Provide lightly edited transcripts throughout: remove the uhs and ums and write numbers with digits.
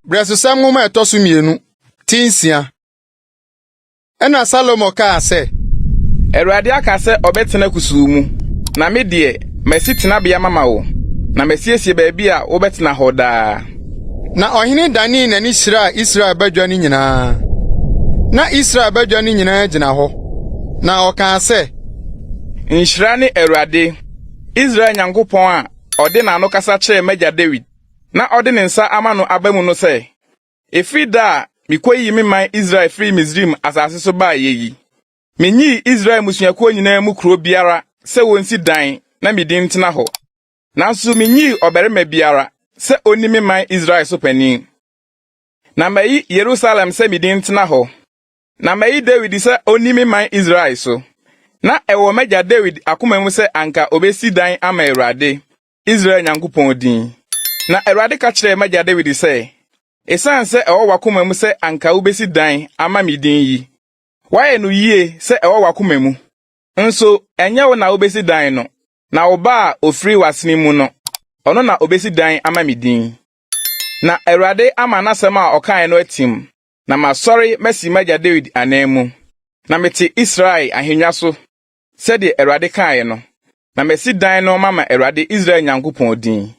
Bresusam ngoma etosu mienu tinsia. Ena Salomo ka se Awurade aka se obetena kusumu na me de masi tena bia mama wo na masiesie baabi a wobetena ho daa. Na ohene Dani na ni hyira Israel badwa ni nyina. Na Israel badwa ni nyina gina ho. Na oka se Nhyira ne Awurade Israel Nyankopɔn a ɔde na no kasa kyerɛ Magya David na ɔde ne nsa ama no abamu no sɛ efida mikoyi me man Israel free Misrim asase so ba yeyi. Menyi Israel musuakuo nyina mu kuro biara sɛ wonsi dan na medin tena ho. Nanso menyi obarima biara sɛ onni me man Israel so panin. Na mayi Jerusalem sɛ medin tena ho. Na mayi David sɛ onni me man Israel so. Na ɛwɔ Magya David akoma mu sɛ anka obesi dan ama Awurade Israel Nyankopɔn din. Na Awurade ka kyerɛ Magya David sɛ esan sɛ ɛwɔ wakoma mu sɛ anka obesi dan ama me din yi. Waye no yie sɛ ɛwɔ wakoma mu. Nso ɛnyɛ wo na obesi dan no. Na wo ba a ofiri wasene mu no. Ɔno na obesi dan ama me din. Na Awurade ama n'asɛm a ɔkae no atim. Na masɔre masi Magya David anemu. Na mete Israel ahengua so. Sɛde Awurade kae no. Na masi dan no mama Awurade Israel Nyankopɔn din.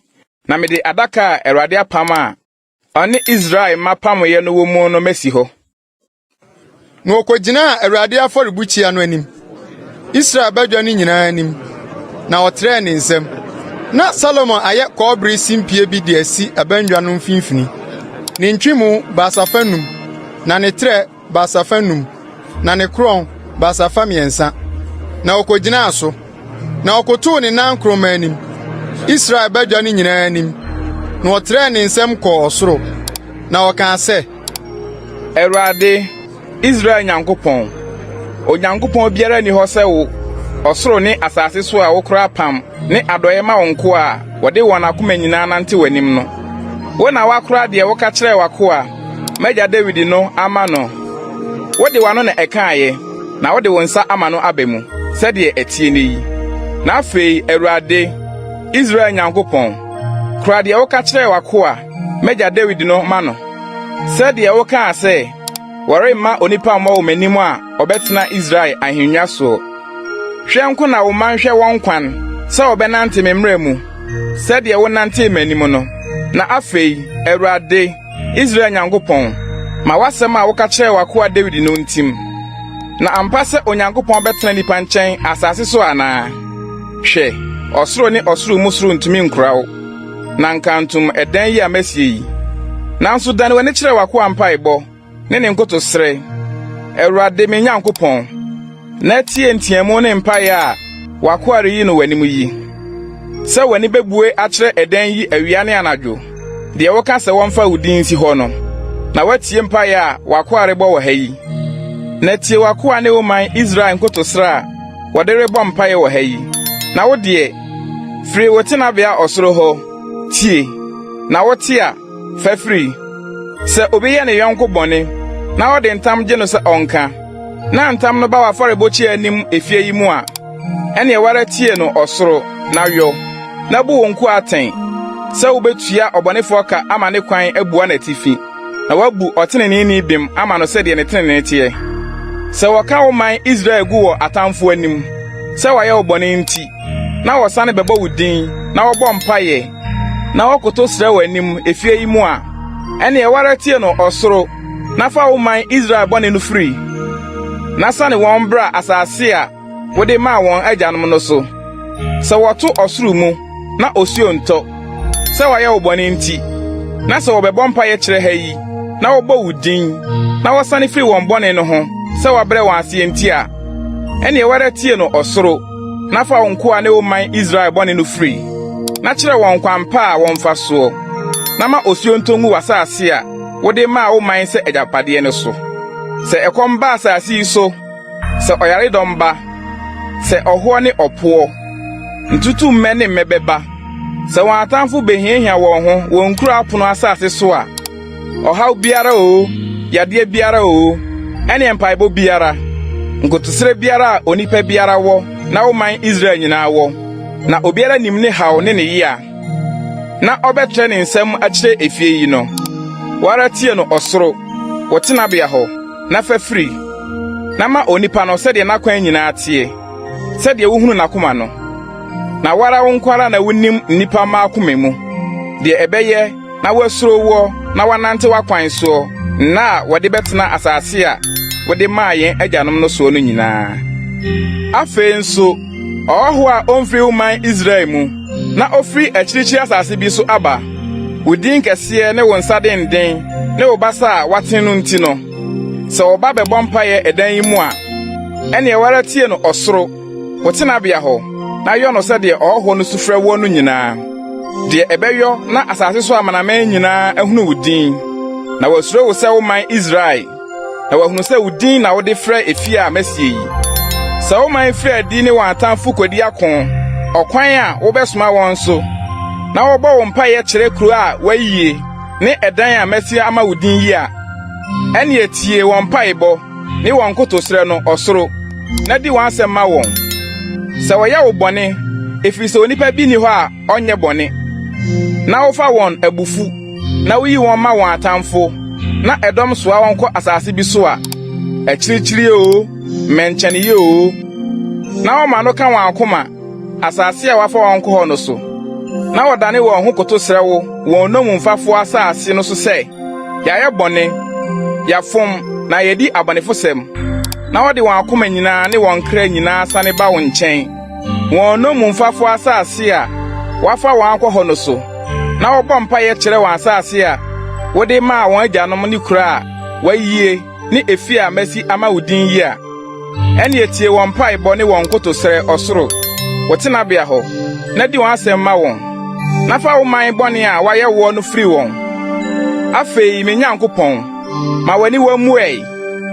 Na mede adaka a Awurade apam a ɔne Israel mapamye no wo mu no masi hɔ. No okogina Awurade afɔrebukyia no anim. Israel badwa ni nyina anim. Na ɔtrɛ ne nsɛm. Na Salomo ayɛ kɔbere simpie bi de asi abandwa no mfimfini. Ne ntwimu basafanum, na ne trɛ basafanum, na ne kron basafa miɛnsa. Na okogina so. Na okoto ne nan kroma anim. Israel badwa ni nyina anim. Na ɔtrɛ ne nsɛm kɔ ɔsoro. Na ɔka sɛ Awurade Israel Nyankopɔn Onyankopɔn biara ni hɔ sɛ wo ɔsoro ne asase so a wokora pam ne adɔye ma wonko a wɔde wɔn akoma nyinaa nante w'anim no. Wo na wakora de woka kyerɛ wako a Magya David no ama no. Wode wano na ɛkaaye na wode wo nsa ama no aba mu sɛdeɛ ɛtie ne yi. Na afei Awurade Israel Nyankopɔn kora de woka kyerɛ wako a Magya David no ma no. Sɛdeɛ woka sɛ wɔremma onipa mmɔ wo m'anim a ɔbɛtena Israel ahengua so. Hwɛ nko na wo man hwɛ wɔn kwan sɛ ɔbɛnante me mmara mu sɛdeɛ wo nante m'anim no. Na afei Awurade Israel Nyankopɔn ma wasɛm a woka kyerɛ wako a David no ntim. Na ampa sɛ Onyankopɔn bɛtena nipa nkyɛn asase so anaa. Hwɛ ɔsoro ne ɔsoro mu soro ntumi nkora wo. Na nkantom ɛdan yi a masie yi. Nanso dane w'ani kyerɛ wako ampaebɔ ne ne nkotosrɛ. Awurade me Nyankopɔn na tie ntiamu ne mpae a wako areyi no w'anim yi. Sɛ w'ani bebue akyerɛ ɛdan yi awia ne anadwo. Deɛ woka sɛ wɔmfa wo din si hɔ no. Na watie mpae a wako arebɔ wɔ ha yi. Na tie wako a ne wo man Israel nkotosrɛ a wɔde rebɔ mpae wɔ ha yi. Na wo deɛ firi wo tenabea ɔsoro hɔ tie. Na wo tie a fafiri sɛ obi yɛ ne yɔnko bɔne na ɔde ntam gye no sɛ ɔnka na ntam no ba w'afɔrebɔkyia anim efie yi mu a ɛne ɛwara tie no ɔsoro na yɔ na bu wo nko atɛn sɛ wobetua ɔbɔnefoɔ ka ama ne kwan abua n'atifi na wabu ɔteneneeni bim ama no sɛdeɛ ne tenenee teɛ. Sɛ wɔka wo man Israel gu wɔ atamfo anim sɛ wɔyɛ wo bɔne nti na wɔsane bɛbɔ wo din na wɔbɔ mpaeɛ na wɔkoto srɛ w'anim efie yi mu a ɛne ɛwara tie no ɔsoro na fa wo man Israel bɔne no firi na sane wɔn bra asase a wode maa wɔn agyanom no so. Sɛ wɔto ɔsoro mu na osuo ntɔ sɛ wɔyɛ wo bɔne nti na sɛ wɔbɛbɔ mpaeɛ kyerɛ ha yi na wɔbɔ wo din na wɔsane firi wɔn bɔne no ho sɛ wɔbrɛ wɔn ase nti a ɛne ɛwara tie no ɔsoro na fa wo nko a ne wo man Israel bɔne no firi na kyerɛ wɔn kwan pa a wɔmfa soɔ na ma osuo ntɔ ngu w'asase a wode maa wo man sɛ agyapadeɛ no so. Sɛ ɛkɔm ba asase yi so sɛ ɔyaredɔm ba sɛ ɔhoɔ ne ɔpoɔ ntutu mmɛ ne mmɛ bɛba sɛ wɔn atamfo behiahia wɔn ho wɔn kuro apono asase so a ɔhaw biara o yadeɛ biara o ɛne mpaebɔ biara nkotosrɛ biara a onipa biara wɔ na wo man Israel nyinaa wɔ na obiara nim ne haw ne ne yia na ɔbɛtrɛ ne nsɛm akyerɛ efie yi no. wara tie no osoro wotena bia ho na fa free na ma onipa no sɛ de nakwan nyina tie sɛ de wohunu nakoma no na wara wonkwara na wonim nipa ma akoma mu de ɛbɛyɛ na wasuro wo na wanante wakwan so na wode betena asase a wode maa yɛn agyanom no so no nyinaa afei nso ɔhɔ a omfiri woman Israel mu na ofiri akyirikyiri asase bi so aba wodin kɛseɛ ne wo nsa denden ne wo basa a waten no nti no sɛ wo ba bɛbɔ mpaeɛ ɛdan yi mu a ɛne ɛwara tie no ɔsoro wotena bia hɔ na yɔ no sɛ deɛ ɔhɔ no sufrɛ wo no nyinaa deɛ ɛbɛyɔ na asase so amanaman nyinaa ahunu wo din na wasuro wo sɛ wo man Israel na wahunu sɛ wo din na wode frɛ efi a masie yi sɛ wo man frɛ adi ne wɔn atamfo kodi akon ɔkwan a wobɛsoma wɔn so na wɔbɔ wo mpaeɛ kyerɛ kuro a wayie ne ɛdan a masie ama wo din yi a ɛne etie wɔn mpaebɔ ne wɔn kotosrɛ no ɔsoro na di wɔn asɛm ma wɔn sɛ wɔyɛ wo bɔne efiri sɛ onipa bi ni hɔ a ɔnyɛ bɔne na wofa wɔn abufu na woyi wɔn ma wɔn atamfo na ɛdɔm soa wɔn kɔ asase bi so a akyirikyiri o mɛnkyɛne o na wɔma no ka wɔn akoma asase a wafa wɔn kɔ hɔ no so na wɔdane wɔn ho kotosrɛ wo wɔn nomumfafo asase no so sɛ yɛayɛ bɔne yɛafom na yɛdi abɔnefosɛm na wɔde wɔn akoma nyinaa ne wɔn kra nyinaa sane ba wo nkyɛn wɔn nomumfafo asase a wafa wɔn akɔ hɔ no so na wɔbɔ mpaeɛ kyerɛ wɔn asase a wode maa wɔn agyanom ne kura a wayie ne efi a masi ama wo din yi a ɛne etie wɔn mpaebɔ ne wɔn kotosrɛ ɔsoro wotena bia hɔ na di wɔn asɛm ma wɔn na fa wo man bɔne a wayɛ wɔ no firi wɔn afei me Nyankopɔn ma w'ani wamuei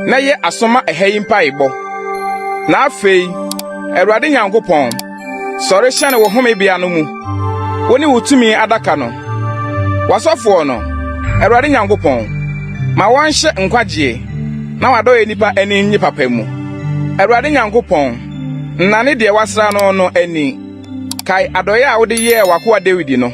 na yɛ asoma ɛha yi mpaebɔ na afei Awurade Nyankopɔn sɔre hyɛne wo homebea no mu wo ne wo tumi adaka no wasɔfoɔ no Awurade Nyankopɔn ma wɔnhyɛ nkwagye na wadɔyɛ nipa ani nye papa mu Awurade Nyankopɔn nna ne deɛ wasra no no ani kai adɔyɛ a wode yɛ wakoa David no